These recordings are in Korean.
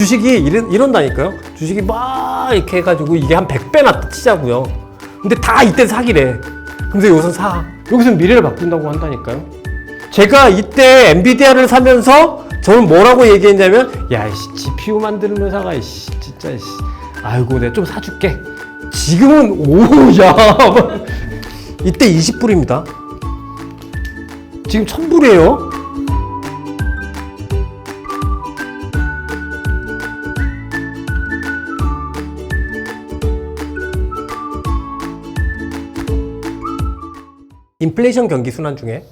주식이 이런다니까요. 주식이 막 이렇게 해가지고 이게 한 100배나 치자고요. 근데 다 이때 사기래. 근데 여기서 사. 여기서 미래를 바꾼다고 한다니까요. 제가 이때 엔비디아를 사면서 저는 뭐라고 얘기했냐면, 야, 이씨, GPU 만드는 회사가, 이씨, 진짜, 이씨. 아이고, 내가 좀 사줄게. 지금은, 오, 야. 이때 20불입니다. 지금 1000불이에요. 인플레이션 경기 순환 중에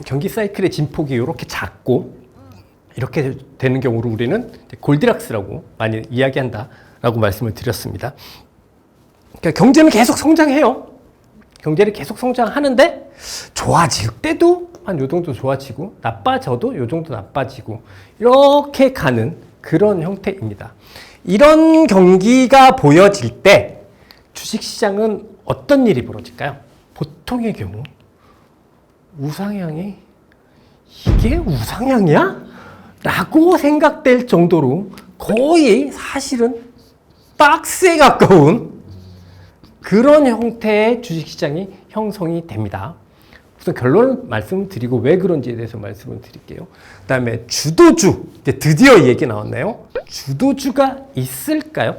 경기 사이클의 진폭이 이렇게 작고 이렇게 되는 경우를 우리는 골디락스라고 많이 이야기한다라고 말씀을 드렸습니다. 그러니까 경제는 계속 성장해요. 경제를 계속 성장하는데 좋아질 때도 한 요 정도 좋아지고 나빠져도 요 정도 나빠지고 이렇게 가는 그런 형태입니다. 이런 경기가 보여질 때 주식시장은 어떤 일이 벌어질까요? 보통의 경우 우상향이 이게 우상향이야? 라고 생각될 정도로 거의 사실은 박스에 가까운 그런 형태의 주식시장이 형성이 됩니다. 우선 결론을 말씀드리고 왜 그런지에 대해서 말씀을 드릴게요. 그 다음에 주도주, 이제 드디어 얘기 나왔나요? 주도주가 있을까요?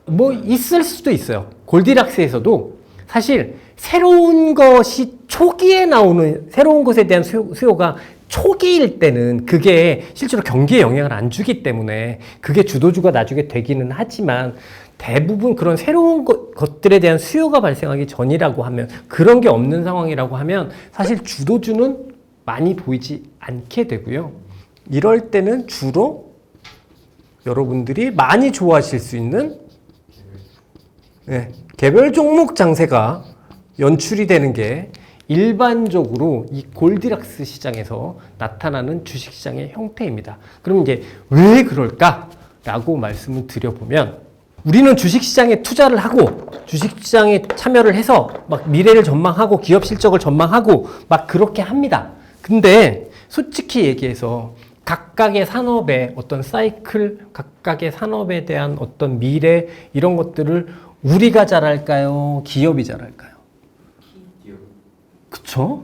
뭐 있을 수도 있어요. 골디락스에서도 사실 새로운 것이 초기에 나오는 새로운 것에 대한 수요가 초기일 때는 그게 실제로 경기에 영향을 안 주기 때문에 그게 주도주가 나중에 되기는 하지만 대부분 그런 새로운 것들에 대한 수요가 발생하기 전이라고 하면 그런 게 없는 상황이라고 하면 사실 주도주는 많이 보이지 않게 되고요. 이럴 때는 주로 여러분들이 많이 좋아하실 수 있는 개별 종목 장세가 연출이 되는 게 일반적으로 이 골디락스 시장에서 나타나는 주식시장의 형태입니다. 그럼 이제 왜 그럴까라고 말씀을 드려보면 우리는 주식시장에 투자를 하고 주식시장에 참여를 해서 막 미래를 전망하고 기업 실적을 전망하고 막 그렇게 합니다. 근데 솔직히 얘기해서 각각의 산업의 어떤 사이클, 각각의 산업에 대한 어떤 미래 이런 것들을 우리가 잘할까요? 기업이 잘할까요? 그쵸?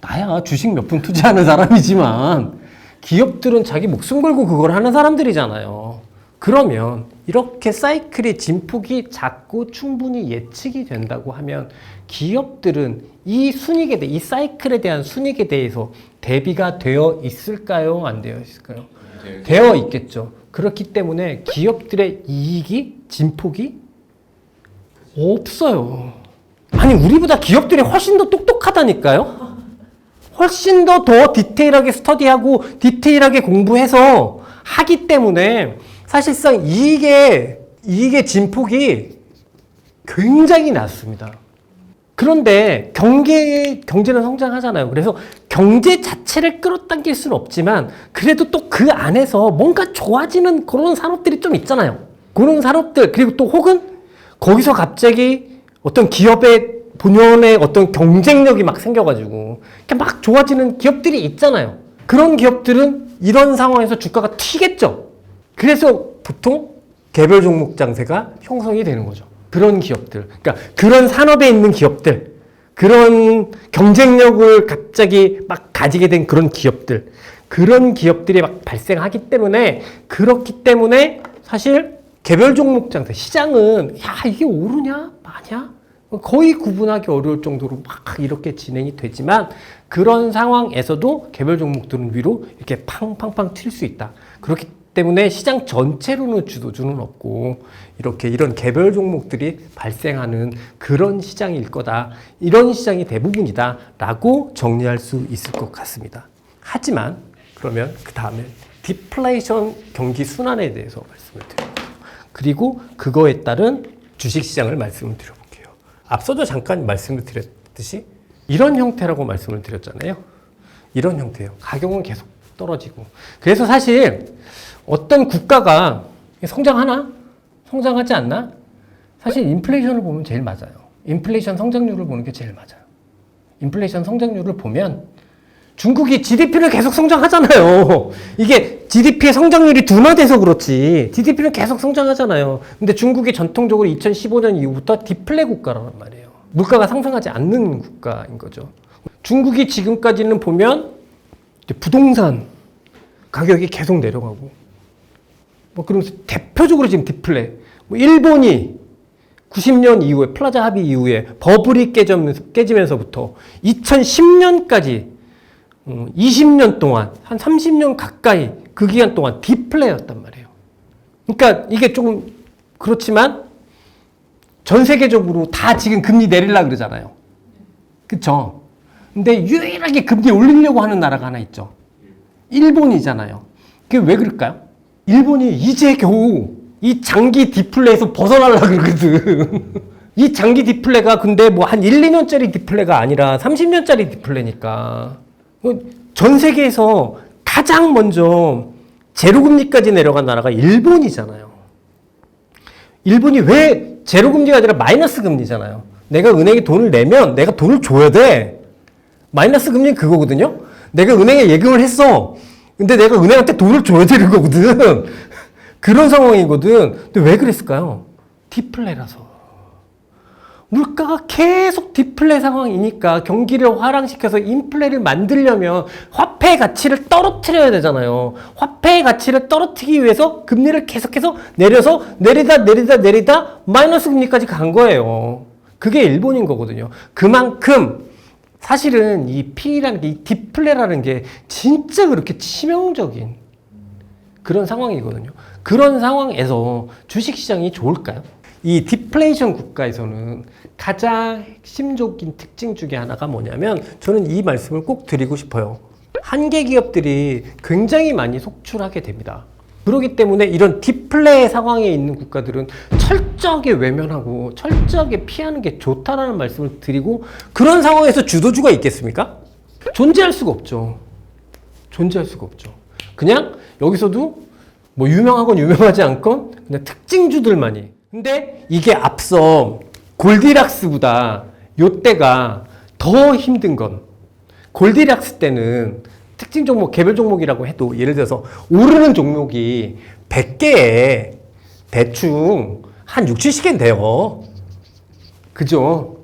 나야 주식 몇 푼 투자하는 사람이지만 기업들은 자기 목숨 걸고 그걸 하는 사람들이잖아요. 그러면 이렇게 사이클의 진폭이 작고 충분히 예측이 된다고 하면 기업들은 이 순익에 대해, 이 사이클에 대한 순익에 대해서 대비가 되어 있을까요? 안 되어 있을까요? 되어 있겠죠. 그렇기 때문에 기업들의 이익이 진폭이 없어요. 아니 우리보다 기업들이 훨씬 더 똑똑하다니까요. 훨씬 더 디테일하게 스터디하고 디테일하게 공부해서 하기 때문에 사실상 이익의 진폭이 굉장히 낮습니다. 그런데 경제는 성장하잖아요. 그래서 경제 자체를 끌어당길 수는 없지만 그래도 또 그 안에서 뭔가 좋아지는 그런 산업들이 좀 있잖아요. 그런 산업들 그리고 또 혹은 거기서 갑자기 어떤 기업의 본연의 어떤 경쟁력이 막 생겨가지고 이렇게 막 좋아지는 기업들이 있잖아요. 그런 기업들은 이런 상황에서 주가가 튀겠죠. 그래서 보통 개별 종목 장세가 형성이 되는 거죠. 그런 기업들, 그러니까 그런 산업에 있는 기업들, 그런 경쟁력을 갑자기 막 가지게 된 그런 기업들이 막 발생하기 때문에 그렇기 때문에 사실 개별 종목 장세 시장은 야 이게 오르냐 마냐 거의 구분하기 어려울 정도로 막 이렇게 진행이 되지만 그런 상황에서도 개별 종목들은 위로 이렇게 팡팡팡 튈 수 있다. 그렇기 때문에 시장 전체로는 주도주는 없고 이런 개별 종목들이 발생하는 그런 시장일 거다. 이런 시장이 대부분이다 라고 정리할 수 있을 것 같습니다. 하지만 그러면 그 다음에 디플레이션 경기 순환에 대해서 말씀을 드립니다. 그리고 그거에 따른 주식시장을 말씀을 드려볼게요. 앞서도 잠깐 말씀을 드렸듯이 이런 형태라고 말씀을 드렸잖아요. 이런 형태예요. 가격은 계속 떨어지고. 그래서 사실 어떤 국가가 성장하나? 성장하지 않나? 사실 인플레이션을 보면 제일 맞아요. 인플레이션 성장률을 보는 게 제일 맞아요. 인플레이션 성장률을 보면 중국이 GDP를 계속 성장하잖아요. 이게 GDP의 성장률이 둔화돼서 그렇지. GDP는 계속 성장하잖아요. 근데 중국이 전통적으로 2015년 이후부터 디플레 국가란 말이에요. 물가가 상승하지 않는 국가인 거죠. 중국이 지금까지는 보면 부동산 가격이 계속 내려가고 뭐 그러면서 대표적으로 지금 디플레. 뭐 일본이 90년 이후에 플라자 합의 이후에 버블이 깨지면서부터 2010년까지 20년 동안 한 30년 가까이 그 기간 동안 디플레였단 말이에요. 그러니까 이게 조금 그렇지만 전 세계적으로 다 지금 금리 내리려고 그러잖아요. 그쵸? 근데 유일하게 금리 올리려고 하는 나라가 하나 있죠. 일본이잖아요. 그게 왜 그럴까요? 일본이 이제 겨우 이 장기 디플레에서 벗어나려고 그러거든. 이 장기 디플레가 근데 뭐 한 1, 2년짜리 디플레가 아니라 30년짜리 디플레니까. 전 세계에서 가장 먼저 제로금리까지 내려간 나라가 일본이잖아요. 일본이 왜 제로금리가 아니라 마이너스 금리잖아요. 내가 은행에 돈을 내면 내가 돈을 줘야 돼. 마이너스 금리는 그거거든요. 내가 은행에 예금을 했어. 근데 내가 은행한테 돈을 줘야 되는 거거든. 그런 상황이거든. 근데 왜 그랬을까요? 디플레라서. 물가가 계속 디플레 상황이니까 경기를 화랑시켜서 인플레를 만들려면 화폐의 가치를 떨어뜨려야 되잖아요. 화폐의 가치를 떨어뜨리기 위해서 금리를 계속해서 내려서 내리다 마이너스 금리까지 간 거예요. 그게 일본인 거거든요. 그만큼 사실은 이 P라는 게, 이 디플레라는 게 진짜 그렇게 치명적인 그런 상황이거든요. 그런 상황에서 주식시장이 좋을까요? 이 디플레이션 국가에서는 가장 핵심적인 특징 중에 하나가 뭐냐면 저는 이 말씀을 꼭 드리고 싶어요. 한계 기업들이 굉장히 많이 속출하게 됩니다. 그렇기 때문에 이런 디플레 상황에 있는 국가들은 철저하게 외면하고 철저하게 피하는 게 좋다라는 말씀을 드리고 그런 상황에서 주도주가 있겠습니까? 존재할 수가 없죠. 존재할 수가 없죠. 그냥 여기서도 뭐 유명하건 유명하지 않건 그냥 특징주들만이. 근데 이게 앞서 골디락스보다 요때가 더 힘든 건 골디락스 때는 특징 종목, 개별 종목이라고 해도 예를 들어서 오르는 종목이 100개에 대충 한 6, 70개는 돼요. 그죠?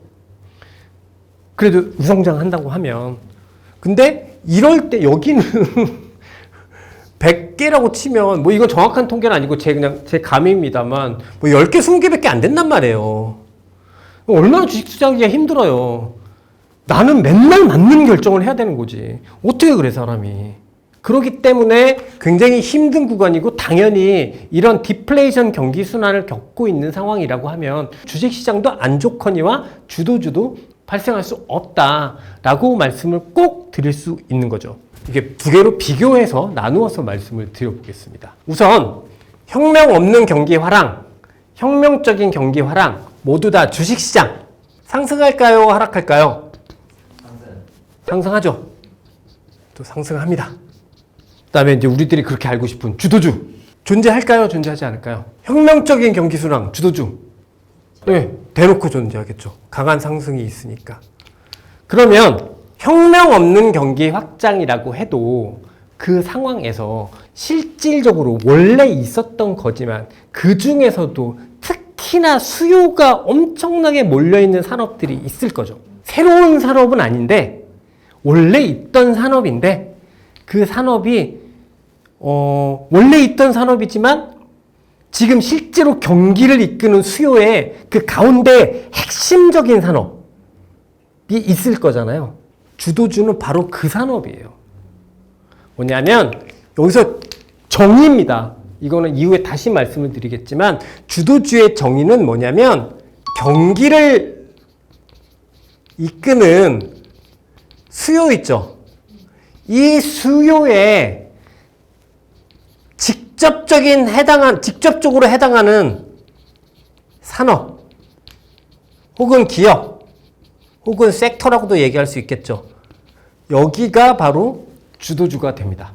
그래도 우성장 한다고 하면. 근데 이럴 때 여기는 100개라고 치면 뭐 이건 정확한 통계는 아니고 그냥 제 감입니다만 뭐 10개, 20개밖에 안 된단 말이에요. 얼마나 주식 투자하기가 힘들어요. 나는 맨날 맞는 결정을 해야 되는 거지. 어떻게 그래 사람이. 그렇기 때문에 굉장히 힘든 구간이고 당연히 이런 디플레이션 경기 순환을 겪고 있는 상황이라고 하면 주식시장도 안 좋거니와 주도주도 발생할 수 없다라고 말씀을 꼭 드릴 수 있는 거죠. 이게 두 개로 비교해서 나누어서 말씀을 드려보겠습니다. 우선 혁명 없는 경기 화랑, 혁명적인 경기 화랑 모두 다 주식시장 상승할까요? 하락할까요? 상승하죠. 또 상승합니다. 그 다음에 이제 우리들이 그렇게 알고 싶은 주도주 존재할까요? 존재하지 않을까요? 혁명적인 경기 순환 주도주 네, 대놓고 존재하겠죠. 강한 상승이 있으니까. 그러면 혁명 없는 경기 확장이라고 해도 그 상황에서 실질적으로 원래 있었던 거지만 그 중에서도 특히나 수요가 엄청나게 몰려있는 산업들이 있을 거죠. 새로운 산업은 아닌데 원래 있던 산업인데 그 산업이 원래 있던 산업이지만 지금 실제로 경기를 이끄는 수요의 그 가운데 핵심적인 산업이 있을 거잖아요. 주도주는 바로 그 산업이에요. 뭐냐면 여기서 정의입니다. 이거는 이후에 다시 말씀을 드리겠지만 주도주의 정의는 뭐냐면 경기를 이끄는 수요 있죠. 이 수요에 직접적으로 해당하는 산업 혹은 기업 혹은 섹터라고도 얘기할 수 있겠죠. 여기가 바로 주도주가 됩니다.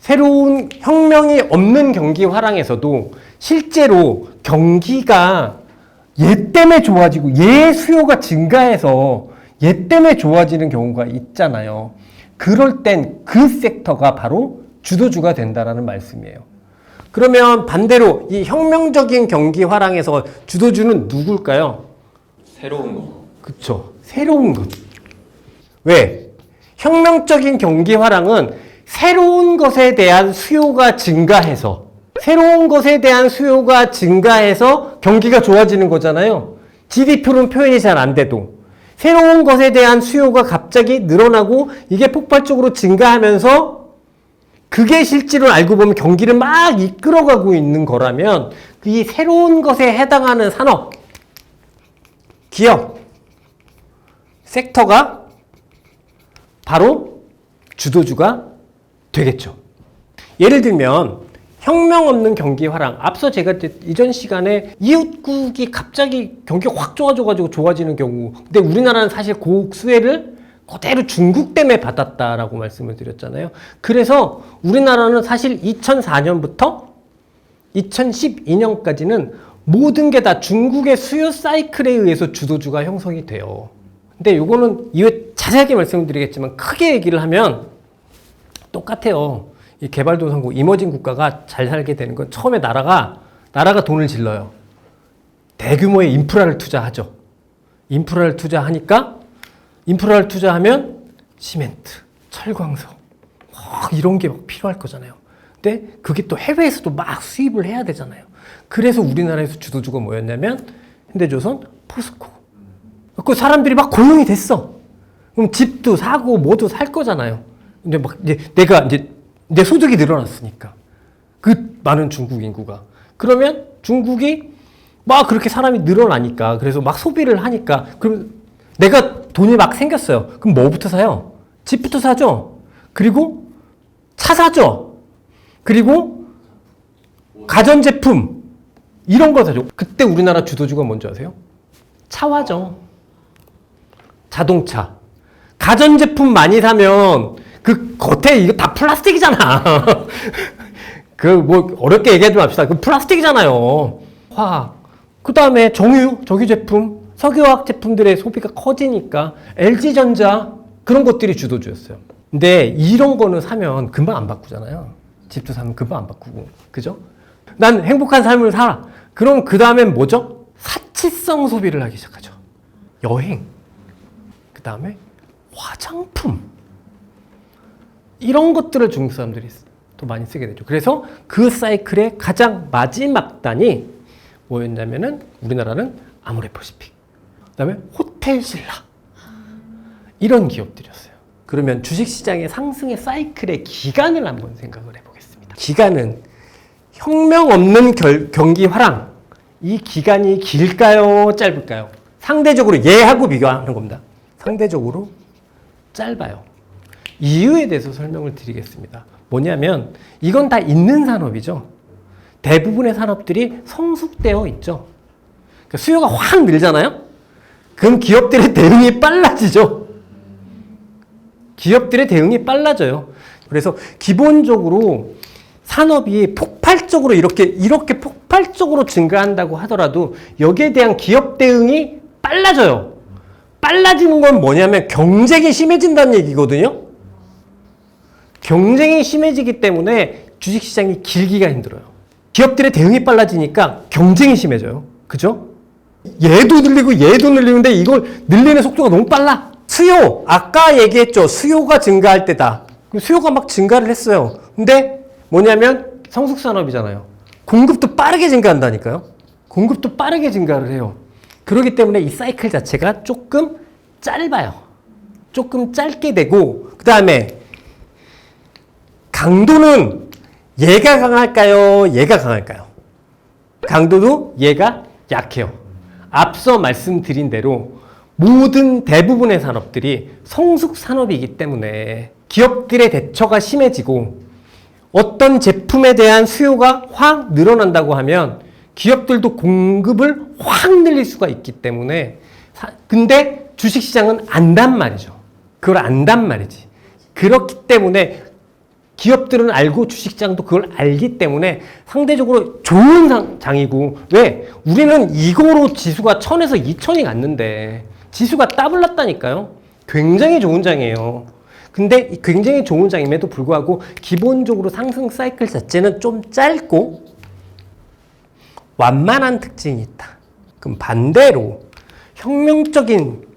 새로운 혁명이 없는 경기 화랑에서도 실제로 경기가 얘 때문에 좋아지고 얘 수요가 증가해서 얘 때문에 좋아지는 경우가 있잖아요. 그럴 땐 그 섹터가 바로 주도주가 된다라는 말씀이에요. 그러면 반대로 이 혁명적인 경기 화랑에서 주도주는 누굴까요? 새로운 거. 그쵸. 새로운 것. 왜? 혁명적인 경기 화랑은 새로운 것에 대한 수요가 증가해서 경기가 좋아지는 거잖아요. GDP로는 표현이 잘 안 돼도 새로운 것에 대한 수요가 갑자기 늘어나고 이게 폭발적으로 증가하면서 그게 실제로 알고 보면 경기를 막 이끌어가고 있는 거라면 이 새로운 것에 해당하는 산업, 기업, 섹터가 바로 주도주가 되겠죠. 예를 들면 혁명 없는 경기 화랑. 앞서 제가 이전 시간에 이웃국이 갑자기 경기가 확 좋아져가지고 좋아지는 경우. 근데 우리나라는 사실 그 수혜를 그대로 중국 때문에 받았다라고 말씀을 드렸잖아요. 그래서 우리나라는 사실 2004년부터 2012년까지는 모든 게 다 중국의 수요 사이클에 의해서 주도주가 형성이 돼요. 근데 요거는 이후에 자세하게 말씀을 드리겠지만 크게 얘기를 하면 똑같아요. 이 개발도상국, 이머징 국가가 잘 살게 되는 건 처음에 나라가 돈을 질러요. 대규모의 인프라를 투자하죠. 인프라를 투자하면 시멘트, 철광석 이런 게 막 필요할 거잖아요. 근데 그게 또 해외에서도 막 수입을 해야 되잖아요. 그래서 우리나라에서 주도주가 뭐였냐면 현대조선, 포스코. 그 사람들이 막 고용이 됐어. 그럼 집도 사고 뭐도 살 거잖아요. 근데 막 내 소득이 늘어났으니까. 그 많은 중국 인구가. 그러면 중국이 막 그렇게 사람이 늘어나니까, 그래서 막 소비를 하니까, 그럼 내가 돈이 막 생겼어요. 그럼 뭐부터 사요? 집부터 사죠. 그리고 차 사죠. 그리고 가전제품 이런 거 사죠. 그때 우리나라 주도주가 뭔지 아세요? 차화죠. 자동차. 가전제품 많이 사면 그 겉에 이거 다 플라스틱이잖아. 그 뭐 어렵게 얘기하지 맙시다. 그 플라스틱이잖아요. 화학. 그 다음에 정유 제품, 석유화학 제품들의 소비가 커지니까 LG전자 그런 것들이 주도주였어요. 근데 이런 거는 사면 금방 안 바꾸잖아요. 집도 사면 금방 안 바꾸고. 그죠? 난 행복한 삶을 살아. 그럼 그 다음엔 뭐죠? 사치성 소비를 하기 시작하죠. 여행. 그 다음에 화장품. 이런 것들을 중국 사람들이 또 많이 쓰게 되죠. 그래서 그 사이클의 가장 마지막 단이 뭐였냐면은 우리나라는 아모레퍼시픽, 그다음에 호텔신라 이런 기업들이었어요. 그러면 주식시장의 상승의 사이클의 기간을 한번 생각을 해보겠습니다. 기간은 혁명 없는 경기 화랑, 이 기간이 길까요? 짧을까요? 상대적으로 얘하고 비교하는 겁니다. 상대적으로 짧아요. 이유에 대해서 설명을 드리겠습니다. 뭐냐면 이건 다 있는 산업이죠. 대부분의 산업들이 성숙되어 있죠. 그러니까 수요가 확 늘잖아요. 그럼 기업들의 대응이 빨라지죠. 기업들의 대응이 빨라져요. 그래서 기본적으로 산업이 폭발적으로 이렇게 폭발적으로 증가한다고 하더라도 여기에 대한 기업 대응이 빨라져요. 빨라지는 건 뭐냐면 경쟁이 심해진다는 얘기거든요. 경쟁이 심해지기 때문에 주식시장이 길기가 힘들어요. 기업들의 대응이 빨라지니까 경쟁이 심해져요. 그죠? 얘도 늘리는데 이걸 늘리는 속도가 너무 빨라. 수요, 아까 얘기했죠. 수요가 증가할 때다. 수요가 막 증가를 했어요. 근데 뭐냐면 성숙산업이잖아요. 공급도 빠르게 증가한다니까요. 공급도 빠르게 증가를 해요. 그렇기 때문에 이 사이클 자체가 조금 짧아요. 조금 짧게 되고, 그 다음에 강도는 얘가 강할까요? 얘가 강할까요? 강도도 얘가 약해요. 앞서 말씀드린 대로 대부분의 산업들이 성숙 산업이기 때문에 기업들의 대처가 심해지고 어떤 제품에 대한 수요가 확 늘어난다고 하면 기업들도 공급을 확 늘릴 수가 있기 때문에 근데 주식시장은 안단 말이죠. 그걸 안단 말이지. 그렇기 때문에 기업들은 알고 주식시장도 그걸 알기 때문에 상대적으로 좋은 장이고, 왜? 우리는 이거로 지수가 1000에서 2000이 갔는데 지수가 더블 났다니까요. 굉장히 좋은 장이에요. 근데 굉장히 좋은 장임에도 불구하고 기본적으로 상승 사이클 자체는 좀 짧고 완만한 특징이 있다. 그럼 반대로 혁명적인,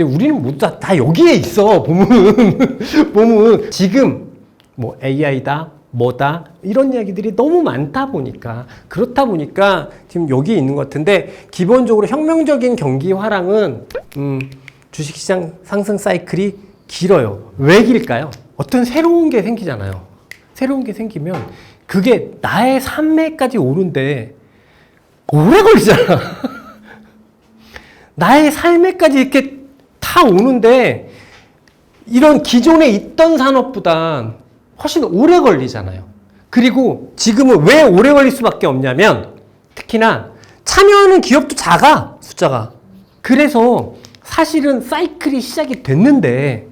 우리는 모두 다 여기에 있어. 보면 지금 뭐 AI다 뭐다 이런 이야기들이 너무 많다 보니까, 그렇다 보니까 지금 여기 있는 것 같은데, 기본적으로 혁명적인 경기 화랑은 주식시장 상승 사이클이 길어요. 왜 길까요? 어떤 새로운 게 생기잖아요. 새로운 게 생기면 그게 나의 삶에까지 오는데 오래 걸리잖아. 나의 삶에까지 이렇게 다 오는데 이런 기존에 있던 산업보단 훨씬 오래 걸리잖아요. 그리고 지금은 왜 오래 걸릴 수밖에 없냐면, 특히나 참여하는 기업도 작아, 숫자가. 그래서 사실은 사이클이 시작이 됐는데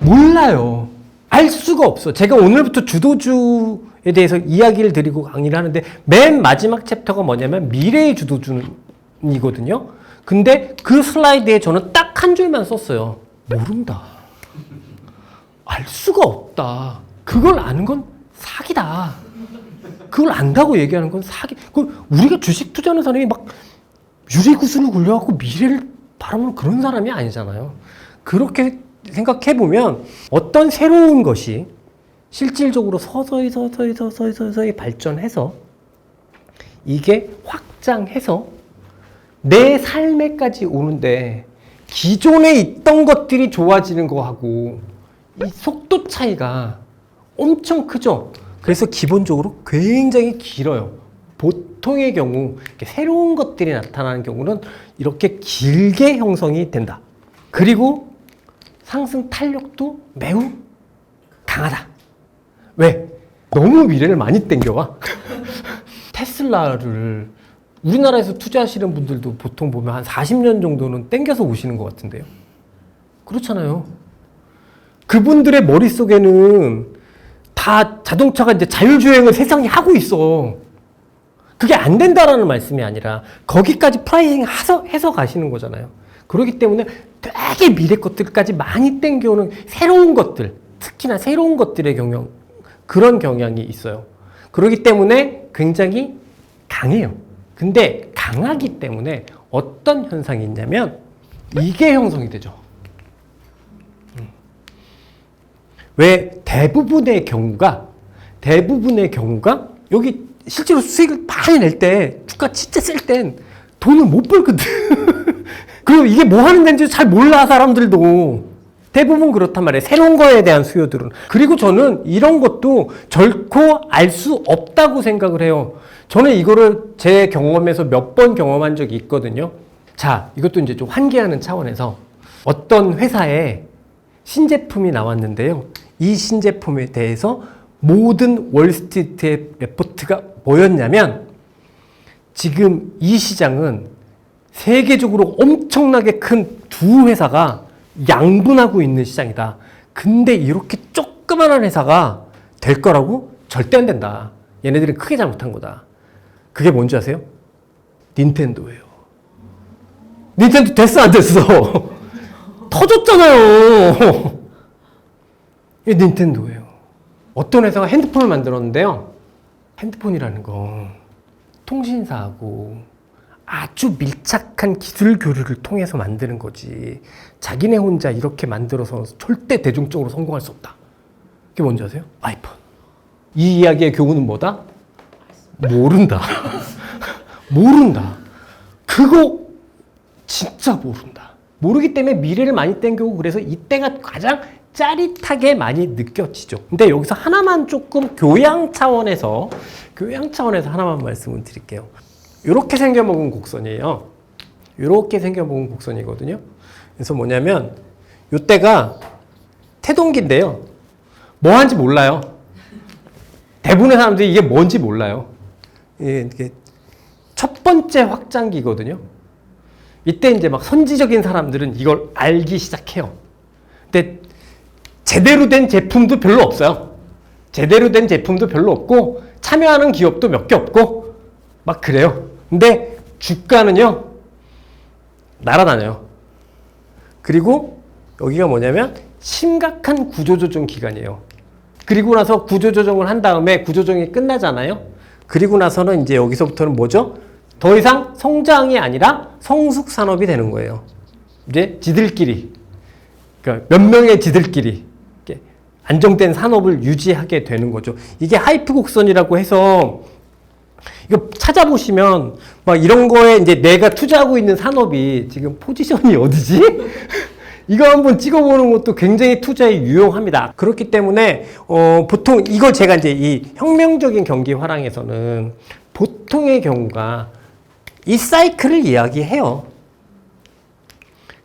몰라요. 알 수가 없어. 제가 오늘부터 주도주에 대해서 이야기를 드리고 강의를 하는데, 맨 마지막 챕터가 뭐냐면 미래의 주도주이거든요. 근데 그 슬라이드에 저는 딱 한 줄만 썼어요. 모른다. 알 수가 없다. 그걸 아는 건 사기다. 그걸 안다고 얘기하는 건 사기. 우리가 주식 투자하는 사람이 막 유리구슬을 굴려갖고 미래를 바라보는 그런 사람이 아니잖아요. 그렇게 생각해보면 어떤 새로운 것이 실질적으로 서서히 발전해서 이게 확장해서 내 삶에까지 오는데, 기존에 있던 것들이 좋아지는 거하고 이 속도 차이가 엄청 크죠. 그래서 기본적으로 굉장히 길어요. 보통의 경우 새로운 것들이 나타나는 경우는 이렇게 길게 형성이 된다. 그리고 상승 탄력도 매우 강하다. 왜? 너무 미래를 많이 땡겨와. 테슬라를 우리나라에서 투자하시는 분들도 보통 보면 한 40년 정도는 땡겨서 오시는 것 같은데요. 그렇잖아요. 그분들의 머릿속에는 다 자동차가 이제 자율주행을 세상이 하고 있어. 그게 안 된다라는 말씀이 아니라 거기까지 프라이징 해서 가시는 거잖아요. 그렇기 때문에 되게 미래 것들까지 많이 땡겨오는 새로운 것들, 특히나 새로운 것들의 그런 경향이 있어요. 그렇기 때문에 굉장히 강해요. 근데 강하기 때문에 어떤 현상이 있냐면 이게 형성이 되죠. 왜 대부분의 경우가 여기 실제로 수익을 많이 낼 때, 주가 진짜 셀 땐 돈을 못 벌거든. 그리고 이게 뭐 하는 데인지 잘 몰라, 사람들도. 대부분 그렇단 말이에요. 새로운 거에 대한 수요들은. 그리고 저는 이런 것도 결코 알 수 없다고 생각을 해요. 저는 이거를 제 경험에서 몇 번 경험한 적이 있거든요. 자, 이것도 이제 좀 환기하는 차원에서 어떤 회사에 신제품이 나왔는데요. 이 신제품에 대해서 모든 월스트리트의 레포트가 뭐였냐면, 지금 이 시장은 세계적으로 엄청나게 큰 두 회사가 양분하고 있는 시장이다. 근데 이렇게 조그만한 회사가 될 거라고? 절대 안 된다. 얘네들은 크게 잘못한 거다. 그게 뭔지 아세요? 닌텐도예요. 닌텐도 됐어, 안 됐어? 터졌잖아요. 이게 닌텐도예요. 어떤 회사가 핸드폰을 만들었는데요. 핸드폰이라는 건 통신사하고 아주 밀착한 기술 교류를 통해서 만드는 거지, 자기네 혼자 이렇게 만들어서 절대 대중적으로 성공할 수 없다. 그게 뭔지 아세요? 아이폰. 이 이야기의 교훈은 뭐다? 모른다. 모른다. 그거 진짜 모른다. 모르기 때문에 미래를 많이 땡겨오고, 그래서 이때가 가장 짜릿하게 많이 느껴지죠. 근데 여기서 하나만 조금 교양 차원에서 하나만 말씀을 드릴게요. 이렇게 생겨먹은 곡선이에요. 이렇게 생겨먹은 곡선이거든요. 그래서 뭐냐면 이때가 태동기인데요. 뭐 하는지 몰라요. 대부분의 사람들이 이게 뭔지 몰라요. 이게 첫 번째 확장기거든요. 이때 이제 막 선지적인 사람들은 이걸 알기 시작해요. 근데 제대로 된 제품도 별로 없어요. 제대로 된 제품도 별로 없고 참여하는 기업도 몇 개 없고 막 그래요. 근데 주가는요 날아다녀요. 그리고 여기가 뭐냐면 심각한 구조조정 기간이에요. 그리고 나서 구조조정을 한 다음에 구조조정이 끝나잖아요. 그리고 나서는 이제 여기서부터는 뭐죠? 더 이상 성장이 아니라 성숙 산업이 되는 거예요. 이제 지들끼리, 그러니까 몇 명의 지들끼리 이렇게 안정된 산업을 유지하게 되는 거죠. 이게 하이프 곡선이라고 해서 이거 찾아보시면 막 이런 거에 이제 내가 투자하고 있는 산업이 지금 포지션이 어디지? 이거 한번 찍어보는 것도 굉장히 투자에 유용합니다. 그렇기 때문에 보통 이걸 제가 이제 이 혁명적인 경기 화랑에서는 보통의 경우가 이 사이클을 이야기해요.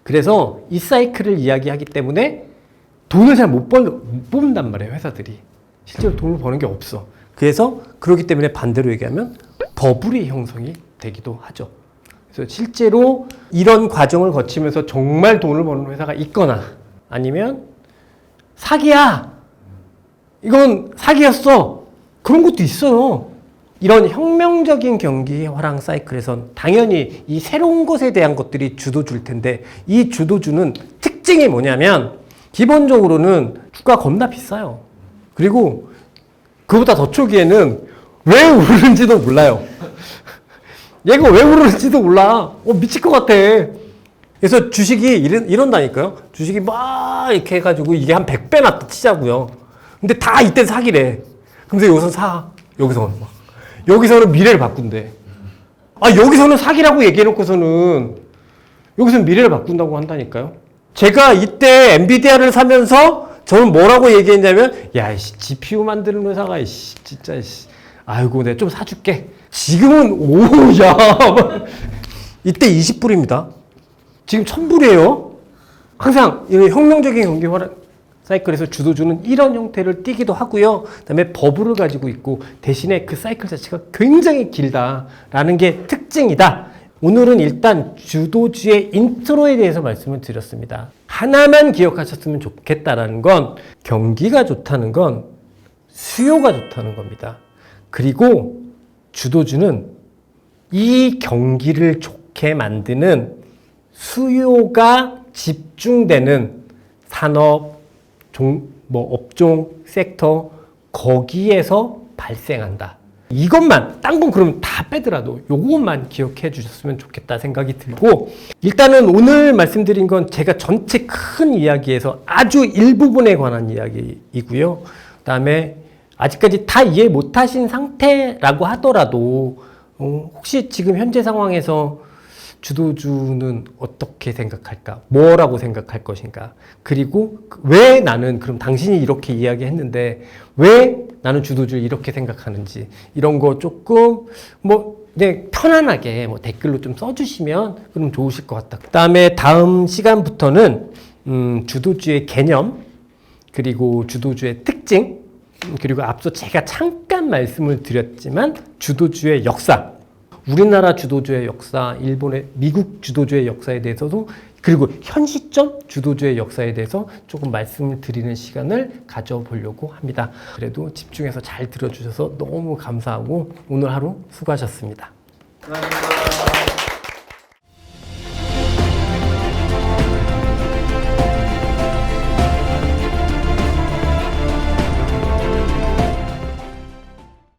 그래서 이 사이클을 이야기하기 때문에 돈을 잘 못 뽑는단 말이에요, 회사들이. 실제로 돈을 버는 게 없어. 그래서 그렇기 때문에 반대로 얘기하면 버블이 형성이 되기도 하죠. 그래서 실제로 이런 과정을 거치면서 정말 돈을 버는 회사가 있거나 아니면 사기야! 이건 사기였어! 그런 것도 있어요. 이런 혁명적인 경기 화랑 사이클에선 당연히 이 새로운 것에 대한 것들이 주도주일 텐데 이 주도주는 특징이 뭐냐면 기본적으로는 주가 겁나 비싸요. 그리고 그보다 더 초기에는 왜 오르는지도 몰라요. 얘가 왜 오르는지도 몰라. 미칠 것 같아. 그래서 주식이 이런다니까요. 주식이 막 이렇게 해가지고 이게 한 100배 났다 치자고요. 근데 다 이때 사기래. 그래서 여기서 사. 여기서는 막. 여기서는 미래를 바꾼대. 여기서는 사기라고 얘기해놓고서는 여기서는 미래를 바꾼다고 한다니까요. 제가 이때 엔비디아를 사면서 저는 뭐라고 얘기했냐면 야, GPU 만드는 회사가 진짜 아이고 내가 좀 사줄게. 지금은 오야 이때 20불입니다. 지금 1000불이에요. 항상 이런 혁명적인 경기 사이클에서 주도주는 이런 형태를 띠기도 하고요. 그다음에 버블을 가지고 있고 대신에 그 사이클 자체가 굉장히 길다라는 게 특징이다. 오늘은 일단 주도주의 인트로에 대해서 말씀을 드렸습니다. 하나만 기억하셨으면 좋겠다라는 건 경기가 좋다는 건 수요가 좋다는 겁니다. 그리고 주도주는 이 경기를 좋게 만드는 수요가 집중되는 산업, 업종, 섹터 거기에서 발생한다. 이것만, 딴 건 그러면 다 빼더라도 요것만 기억해 주셨으면 좋겠다 생각이 들고 일단은 오늘 말씀드린 건 제가 전체 큰 이야기에서 아주 일부분에 관한 이야기이고요. 그 다음에 아직까지 다 이해 못하신 상태라고 하더라도 혹시 지금 현재 상황에서 주도주는 어떻게 생각할까? 뭐라고 생각할 것인가? 그리고 왜 나는 그럼 당신이 이렇게 이야기했는데 왜 나는 주도주를 이렇게 생각하는지 이런 거 조금 그냥 편안하게 댓글로 좀 써주시면 그럼 좋으실 것 같다. 그다음에 다음 시간부터는 주도주의 개념 그리고 주도주의 특징 그리고 앞서 제가 잠깐 말씀을 드렸지만 주도주의 역사 우리나라 주도주의 역사, 미국 주도주의 역사에 대해서도 그리고 현 시점 주도주의 역사에 대해서 조금 말씀을 드리는 시간을 가져보려고 합니다. 그래도 집중해서 잘 들어주셔서 너무 감사하고 오늘 하루 수고하셨습니다. 감사합니다.